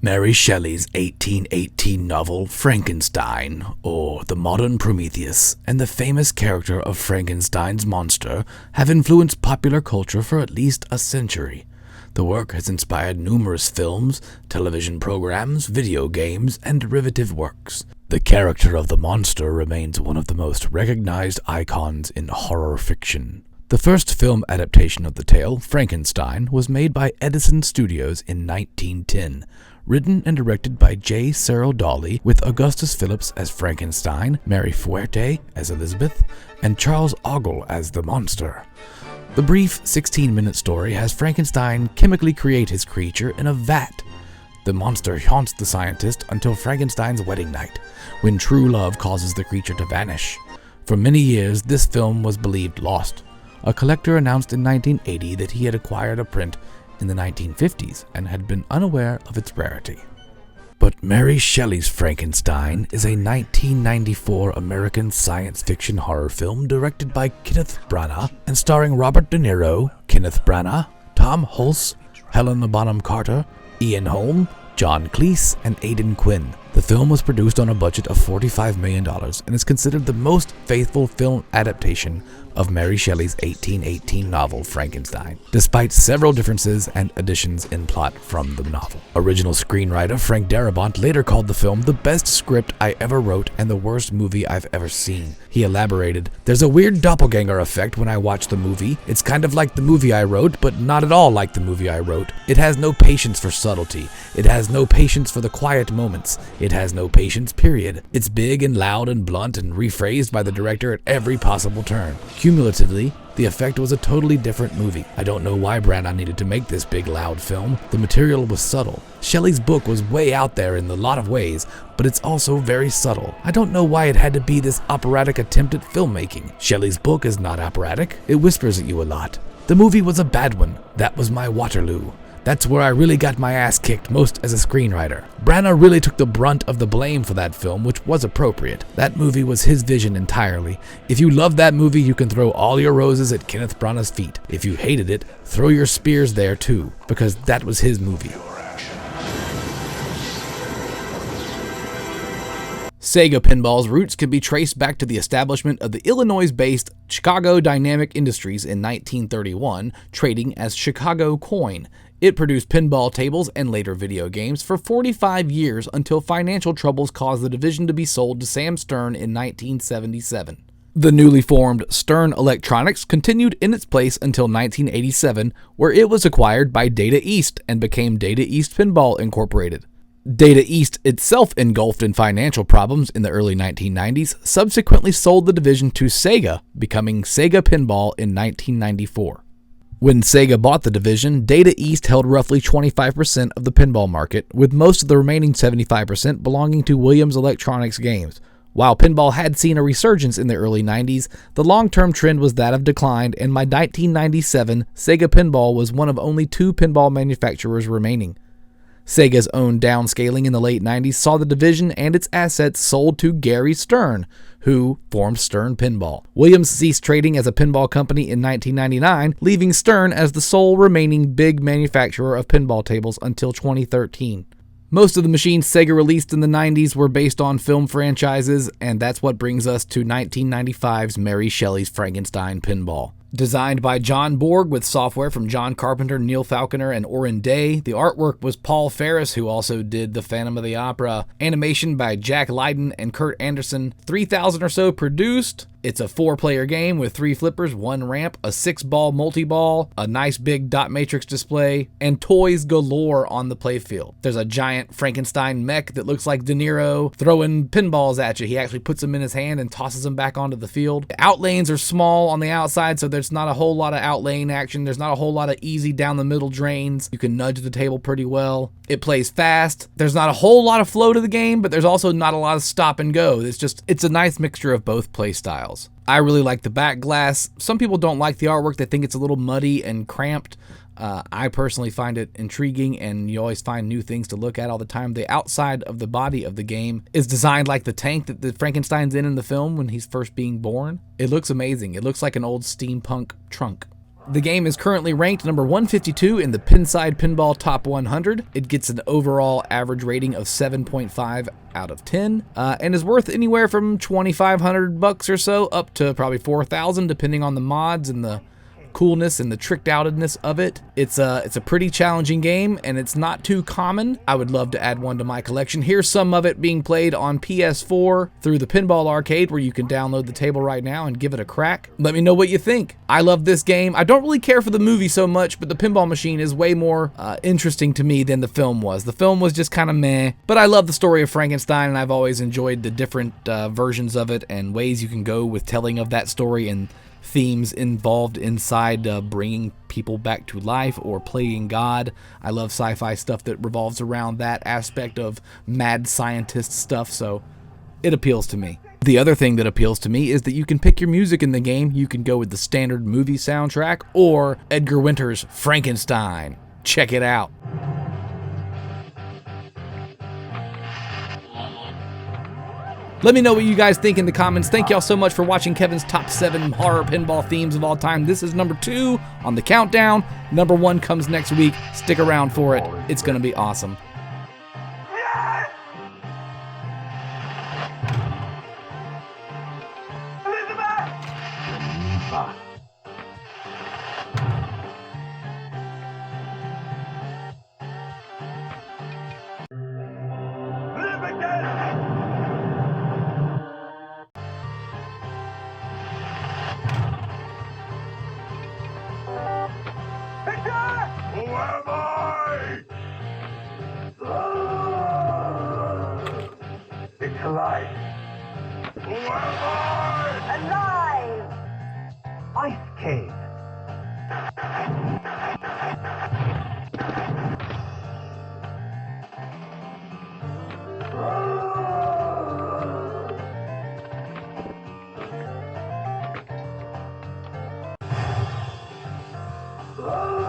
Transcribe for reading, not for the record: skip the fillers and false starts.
Mary Shelley's 1818 novel Frankenstein, or The Modern Prometheus, and the famous character of Frankenstein's monster have influenced popular culture for at least a century. The work has inspired numerous films, television programs, video games, and derivative works. The character of the monster remains one of the most recognized icons in horror fiction. The first film adaptation of the tale, Frankenstein, was made by Edison Studios in 1910. Written and directed by J. Searle Dawley, with Augustus Phillips as Frankenstein, Mary Fuerte as Elizabeth, and Charles Ogle as the monster. The brief 16-minute story has Frankenstein chemically create his creature in a vat. The monster haunts the scientist until Frankenstein's wedding night, when true love causes the creature to vanish. For many years, this film was believed lost. A collector announced in 1980 that he had acquired a print in the 1950s and had been unaware of its rarity. But Mary Shelley's Frankenstein is a 1994 American science fiction horror film directed by Kenneth Branagh and starring Robert De Niro, Kenneth Branagh, Tom Hulce, Helena Bonham Carter, Ian Holm, John Cleese, and Aidan Quinn. The film was produced on a budget of $45 million and is considered the most faithful film adaptation of Mary Shelley's 1818 novel Frankenstein, despite several differences and additions in plot from the novel. Original screenwriter Frank Darabont later called the film the best script I ever wrote and the worst movie I've ever seen. He elaborated, "There's a weird doppelganger effect when I watch the movie. It's kind of like the movie I wrote, but not at all like the movie I wrote. It has no patience for subtlety. It has no patience for the quiet moments. It has no patience, period. It's big and loud and blunt and rephrased by the director at every possible turn. Cumulatively, the effect was a totally different movie. I don't know why Branagh needed to make this big, loud film. The material was subtle. Shelley's book was way out there in a lot of ways, but it's also very subtle. I don't know why it had to be this operatic attempt at filmmaking. Shelley's book is not operatic. It whispers at you a lot. The movie was a bad one. That was my Waterloo. That's where I really got my ass kicked most as a screenwriter. Branagh really took the brunt of the blame for that film, which was appropriate. That movie was his vision entirely. If you love that movie, you can throw all your roses at Kenneth Branagh's feet. If you hated it, throw your spears there too, because that was his movie. Sega Pinball's roots can be traced back to the establishment of the Illinois-based Chicago Dynamic Industries in 1931, trading as Chicago Coin. It produced pinball tables and later video games for 45 years until financial troubles caused the division to be sold to Sam Stern in 1977. The newly formed Stern Electronics continued in its place until 1987, where it was acquired by Data East and became Data East Pinball Incorporated. Data East, itself engulfed in financial problems in the early 1990s, subsequently sold the division to Sega, becoming Sega Pinball in 1994. When Sega bought the division, Data East held roughly 25% of the pinball market, with most of the remaining 75% belonging to Williams Electronics Games. While pinball had seen a resurgence in the early 90s, the long-term trend was that of decline, and by 1997, Sega Pinball was one of only 2 pinball manufacturers remaining. Sega's own downscaling in the late 90s saw the division and its assets sold to Gary Stern, who formed Stern Pinball. Williams ceased trading as a pinball company in 1999, leaving Stern as the sole remaining big manufacturer of pinball tables until 2013. Most of the machines Sega released in the 90s were based on film franchises, and that's what brings us to 1995's Mary Shelley's Frankenstein Pinball. Designed by John Borg with software from John Carpenter, Neil Falconer, and Oren Day, the artwork was Paul Ferris, who also did The Phantom of the Opera. Animation by Jack Lydon and Kurt Anderson. 3,000 or so produced. It's a 4-player game with 3 flippers, 1 ramp, a 6-ball multi-ball, a nice big dot matrix display, and toys galore on the playfield. There's a giant Frankenstein mech that looks like De Niro throwing pinballs at you. He actually puts them in his hand and tosses them back onto the field. The outlanes are small on the outside, so there's not a whole lot of outlane action. There's not a whole lot of easy down the middle drains. You can nudge the table pretty well. It plays fast. There's not a whole lot of flow to the game, but there's also not a lot of stop and go. It's a nice mixture of both play styles. I really like the back glass. Some people don't like the artwork. They think it's a little muddy and cramped. I personally find it intriguing, and you always find new things to look at all the time. The outside of the body of the game is designed like the tank that the Frankenstein's in the film when he's first being born. It looks amazing. It looks like an old steampunk trunk. The game is currently ranked number 152 in the Pinside Pinball Top 100. It gets an overall average rating of 7.5 out of 10, and is worth anywhere from $2,500 or so up to probably $4,000, depending on the mods and the coolness and the tricked outedness of it. It's a pretty challenging game, and it's not too common. I would love to add one to my collection. Here's some of it being played on PS4 through the Pinball Arcade, where you can download the table right now and give it a crack. Let me know what you think. I love this game. I don't really care for the movie so much, but the pinball machine is way more interesting to me than the film was. The film was just kind of meh, but I love the story of Frankenstein, and I've always enjoyed the different versions of it and ways you can go with telling of that story and themes involved inside bringing people back to life or playing God. I love sci-fi stuff that revolves around that aspect of mad scientist stuff, so it appeals to me. The other thing that appeals to me is that you can pick your music in the game. You can go with the standard movie soundtrack or Edgar Winter's Frankenstein. Check it out. Let me know what you guys think in the comments. Thank y'all so much for watching Kevin's top 7 horror pinball themes of all time. This is number 2 on the countdown. Number 1 comes next week. Stick around for it. It's going to be awesome. Who am I? It's alive. Who am I? Alive! Ice cave. Oh!